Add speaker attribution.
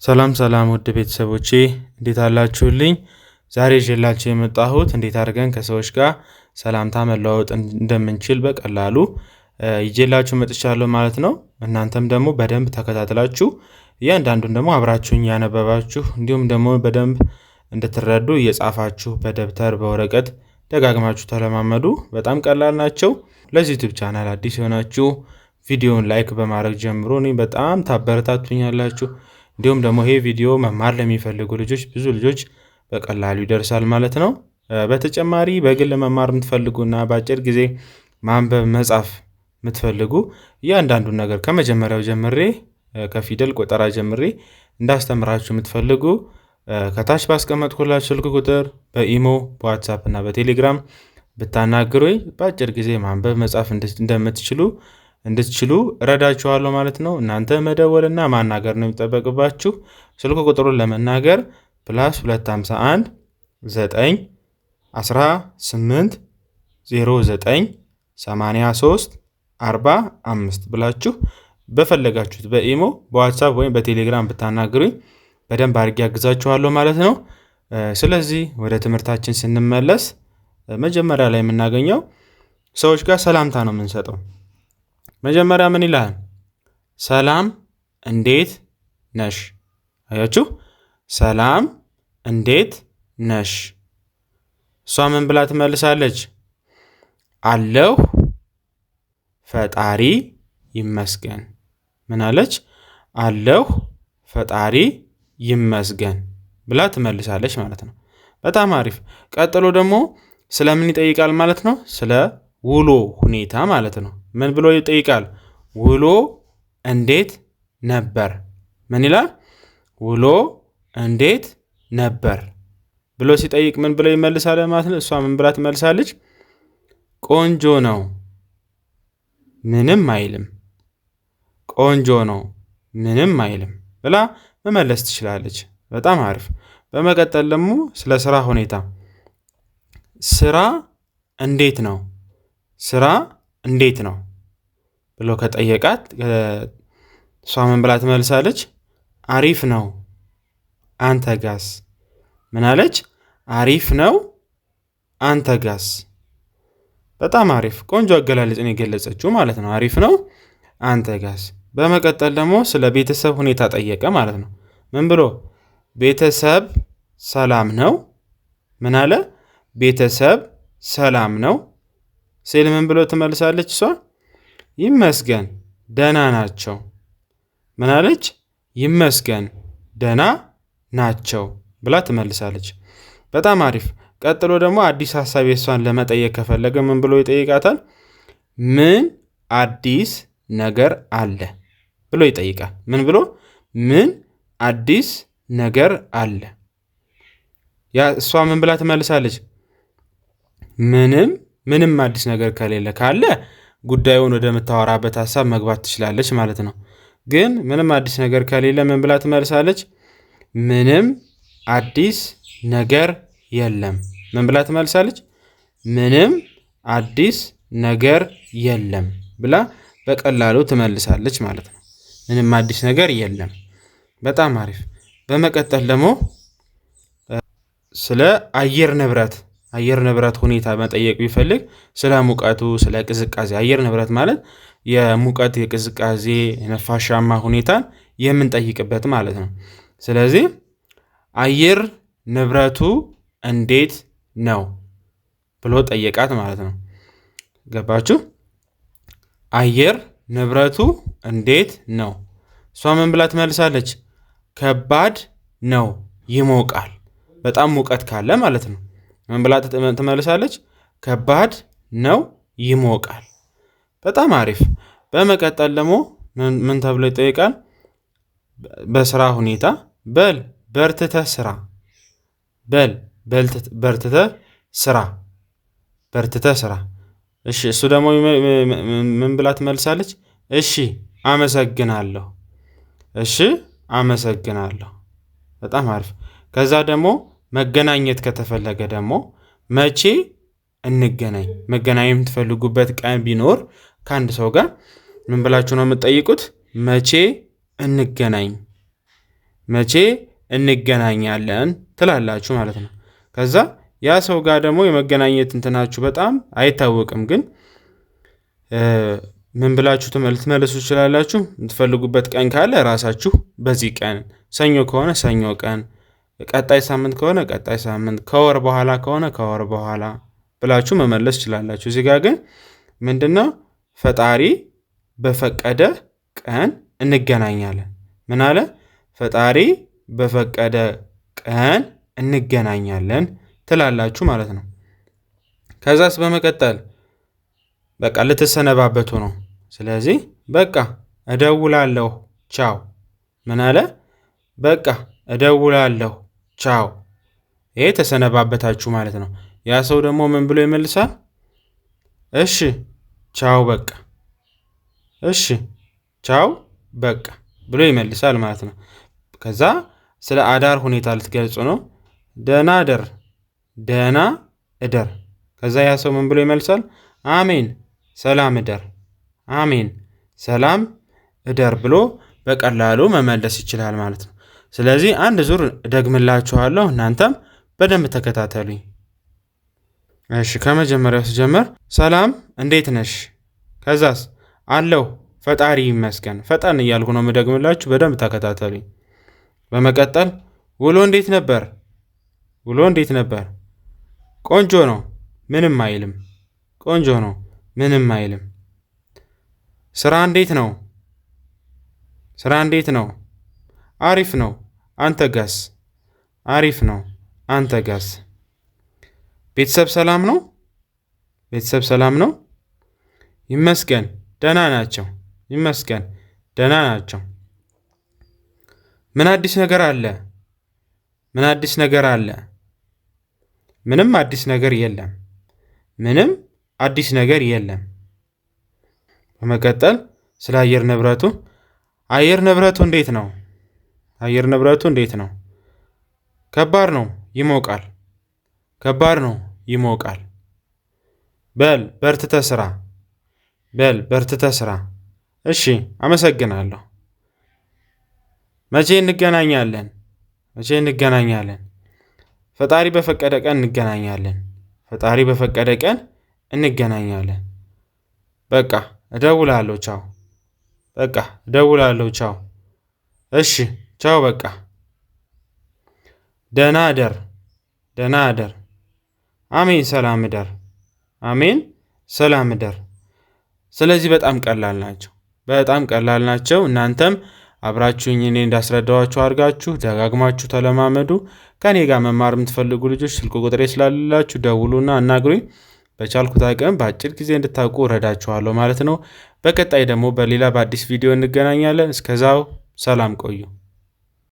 Speaker 1: ሰላም ሰላም ውድ ቤተሰቦቼ እንዴት አላችሁልኝ? ዛሬ ይዤላችሁ የመጣሁት እንዴት አድርገን ከሰዎች ጋር ሰላምታ መለዋወጥ እንደምንችል በቀላሉ ይዤላችሁ መጥቻለሁ ማለት ነው። እናንተም ደግሞ በደንብ ተከታትላችሁ እያንዳንዱን ደግሞ አብራችሁኝ ያነበባችሁ እንዲሁም ደግሞ በደንብ እንድትረዱ እየጻፋችሁ በደብተር በወረቀት ደጋግማችሁ ተለማመዱ። በጣም ቀላል ናቸው። ለዚህ ዩቲዩብ ቻናል አዲስ የሆናችሁ ቪዲዮውን ላይክ በማድረግ ጀምሮ እኔ በጣም ታበረታቱኛላችሁ። እንዲሁም ደግሞ ይሄ ቪዲዮ መማር ለሚፈልጉ ልጆች ብዙ ልጆች በቀላሉ ይደርሳል ማለት ነው። በተጨማሪ በግል መማር የምትፈልጉና በአጭር ጊዜ ማንበብ መጻፍ የምትፈልጉ እያንዳንዱን ነገር ከመጀመሪያው ጀምሬ ከፊደል ቆጠራ ጀምሬ እንዳስተምራችሁ የምትፈልጉ ከታች ባስቀመጥኩላችሁ ስልክ ቁጥር በኢሞ በዋትስአፕ እና በቴሌግራም ብታናግሩኝ በአጭር ጊዜ ማንበብ መጻፍ እንድትችሉ እረዳችኋለሁ ማለት ነው። እናንተ መደወልና ማናገር ነው የሚጠበቅባችሁ። ስልክ ቁጥሩን ለመናገር +251 9 18 09 83 45 ብላችሁ በፈለጋችሁት በኢሞ በዋትስአፕ ወይም በቴሌግራም ብታናግሩኝ በደንብ አድርጌ ያግዛችኋለሁ ማለት ነው። ስለዚህ ወደ ትምህርታችን ስንመለስ መጀመሪያ ላይ የምናገኘው ሰዎች ጋር ሰላምታ ነው የምንሰጠው። መጀመሪያ ምን ይላል? ሰላም እንዴት ነሽ? አያችሁ? ሰላም እንዴት ነሽ? እሷ ምን ብላ ትመልሳለች? አለሁ ፈጣሪ ይመስገን። ምን አለች? አለሁ ፈጣሪ ይመስገን ብላ ትመልሳለች ማለት ነው። በጣም አሪፍ። ቀጥሎ ደግሞ ስለምን ይጠይቃል ማለት ነው? ስለ ውሎ ሁኔታ ማለት ነው። ምን ብሎ ይጠይቃል? ውሎ እንዴት ነበር? ምን ይላል? ውሎ እንዴት ነበር ብሎ ሲጠይቅ ምን ብሎ ይመልሳል ማለት ነው? እሷ ምን ብላ ትመልሳለች? ቆንጆ ነው ምንም አይልም። ቆንጆ ነው ምንም አይልም ብላ መመለስ ትችላለች። በጣም አሪፍ። በመቀጠል ደግሞ ስለ ስራ ሁኔታ ስራ እንዴት ነው? ስራ እንዴት ነው ብሎ ከጠየቃት እሷ ምን ብላ ትመልሳለች? አሪፍ ነው አንተ ጋስ። ምን አለች? አሪፍ ነው አንተ ጋስ። በጣም አሪፍ። ቆንጆ አገላለጽን የገለጸችው ማለት ነው። አሪፍ ነው አንተ ጋስ። በመቀጠል ደግሞ ስለ ቤተሰብ ሁኔታ ጠየቀ ማለት ነው። ምን ብሎ? ቤተሰብ ሰላም ነው። ምን አለ? ቤተሰብ ሰላም ነው ሲል ምን ብሎ ትመልሳለች እሷ? ይመስገን ደህና ናቸው። ምን አለች? ይመስገን ደህና ናቸው ብላ ትመልሳለች። በጣም አሪፍ። ቀጥሎ ደግሞ አዲስ ሀሳብ የሷን ለመጠየቅ ከፈለገ ምን ብሎ ይጠይቃታል? ምን አዲስ ነገር አለ ብሎ ይጠይቃል። ምን ብሎ? ምን አዲስ ነገር አለ። እሷ ምን ብላ ትመልሳለች? ምንም አዲስ ነገር ከሌለ ካለ ጉዳዩን ወደምታወራበት ሀሳብ መግባት ትችላለች ማለት ነው። ግን ምንም አዲስ ነገር ከሌለ ምን ብላ ትመልሳለች? ምንም አዲስ ነገር የለም። ምን ብላ ትመልሳለች? ምንም አዲስ ነገር የለም ብላ በቀላሉ ትመልሳለች ማለት ነው። ምንም አዲስ ነገር የለም። በጣም አሪፍ። በመቀጠል ደግሞ ስለ አየር ንብረት ሁኔታ መጠየቅ ቢፈልግ ስለ ሙቀቱ፣ ስለ ቅዝቃዜ። አየር ንብረት ማለት የሙቀት፣ የቅዝቃዜ፣ የነፋሻማ ሁኔታን የምንጠይቅበት ማለት ነው። ስለዚህ አየር ንብረቱ እንዴት ነው ብሎ ጠየቃት ማለት ነው። ገባችሁ? አየር ንብረቱ እንዴት ነው። እሷ ምን ብላ ትመልሳለች? ከባድ ነው ይሞቃል። በጣም ሙቀት ካለ ማለት ነው። ምን ብላ ትመልሳለች? ከባድ ነው ይሞቃል። በጣም አሪፍ። በመቀጠል ደግሞ ምን ተብሎ ይጠይቃል? በስራ ሁኔታ በርትተህ ስራ። በርትተህ ስራ። እሺ፣ እሱ ደግሞ ምን ብላ ትመልሳለች? እሺ አመሰግናለሁ። እሺ አመሰግናለሁ። በጣም አሪፍ። ከዛ ደግሞ መገናኘት ከተፈለገ ደግሞ መቼ እንገናኝ። መገናኘት የምትፈልጉበት ቀን ቢኖር ከአንድ ሰው ጋር ምን ብላችሁ ነው የምትጠይቁት? መቼ እንገናኝ። መቼ እንገናኛለን ትላላችሁ ማለት ነው። ከዛ ያ ሰው ጋር ደግሞ የመገናኘት እንትናችሁ በጣም አይታወቅም፣ ግን ምን ብላችሁ ልትመልሱ ትችላላችሁ? የምትፈልጉበት ቀን ካለ ራሳችሁ በዚህ ቀን፣ ሰኞ ከሆነ ሰኞ ቀን፣ ቀጣይ ሳምንት ከሆነ ቀጣይ ሳምንት፣ ከወር በኋላ ከሆነ ከወር በኋላ ብላችሁ መመለስ ትችላላችሁ። እዚህ ጋር ግን ምንድነው ፈጣሪ በፈቀደ ቀን እንገናኛለን። ምን አለ? ፈጣሪ በፈቀደ ቀን እንገናኛለን ትላላችሁ ማለት ነው። ከዛስ በመቀጠል በቃ ልትሰነባበቱ ነው። ስለዚህ በቃ እደውላለሁ ቻው። ምን አለ? በቃ እደውላለሁ ቻው። ይሄ ተሰነባበታችሁ ማለት ነው። ያ ሰው ደግሞ ምን ብሎ ይመልሳል? እሺ ቻው በቃ፣ እሺ ቻው በቃ ብሎ ይመልሳል ማለት ነው። ከዛ ስለ አዳር ሁኔታ ልትገልጹ ነው። ደህና እደር፣ ደህና እደር። ከዛ ያ ሰው ምን ብሎ ይመልሳል? አሜን ሰላም እደር፣ አሜን ሰላም እደር ብሎ በቀላሉ መመለስ ይችላል ማለት ነው። ስለዚህ አንድ ዙር እደግምላችኋለሁ፣ እናንተም በደንብ ተከታተሉኝ። እሺ ከመጀመሪያው ስጀምር ሰላም እንዴት ነሽ? ከዛስ አለሁ ፈጣሪ ይመስገን። ፈጠን እያልኩ ነው የምደግምላችሁ፣ በደንብ ተከታተሉኝ። በመቀጠል ውሎ እንዴት ነበር? ውሎ እንዴት ነበር? ቆንጆ ነው ምንም አይልም። ቆንጆ ነው ምንም አይልም። ስራ እንዴት ነው? ስራ እንዴት ነው? አሪፍ ነው አንተ ጋስ? አሪፍ ነው አንተ ጋስ? ቤተሰብ ሰላም ነው? ቤተሰብ ሰላም ነው? ይመስገን ደህና ናቸው። ይመስገን ደህና ናቸው። ምን አዲስ ነገር አለ? ምን አዲስ ነገር አለ? ምንም አዲስ ነገር የለም። ምንም አዲስ ነገር የለም። በመቀጠል ስለ አየር ንብረቱ አየር ንብረቱ እንዴት ነው? አየር ንብረቱ እንዴት ነው? ከባድ ነው ይሞቃል። ከባድ ነው ይሞቃል። በል በርትተህ ስራ። በል በርትተህ ስራ። እሺ አመሰግናለሁ። መቼ እንገናኛለን? መቼ እንገናኛለን? ፈጣሪ በፈቀደ ቀን እንገናኛለን። ፈጣሪ በፈቀደ ቀን እንገናኛለን። በቃ እደውላለሁ ቻው። በቃ እደውላለሁ ቻው። እሺ ቻው በቃ። ደህና እደር። ደህና እደር። አሜን ሰላም እደር። አሜን ሰላም እደር። ስለዚህ በጣም ቀላል ናቸው። በጣም ቀላል ናቸው። እናንተም አብራችሁኝ እኔ እንዳስረዳዋችሁ አድርጋችሁ ደጋግማችሁ ተለማመዱ። ከኔ ጋር መማር የምትፈልጉ ልጆች ስልክ ቁጥሬ ስላላችሁ ደውሉና አናግሩኝ። በቻልኩት አቅም በአጭር ጊዜ እንድታውቁ እረዳችኋለሁ ማለት ነው። በቀጣይ ደግሞ በሌላ በአዲስ ቪዲዮ እንገናኛለን። እስከዛው ሰላም ቆዩ።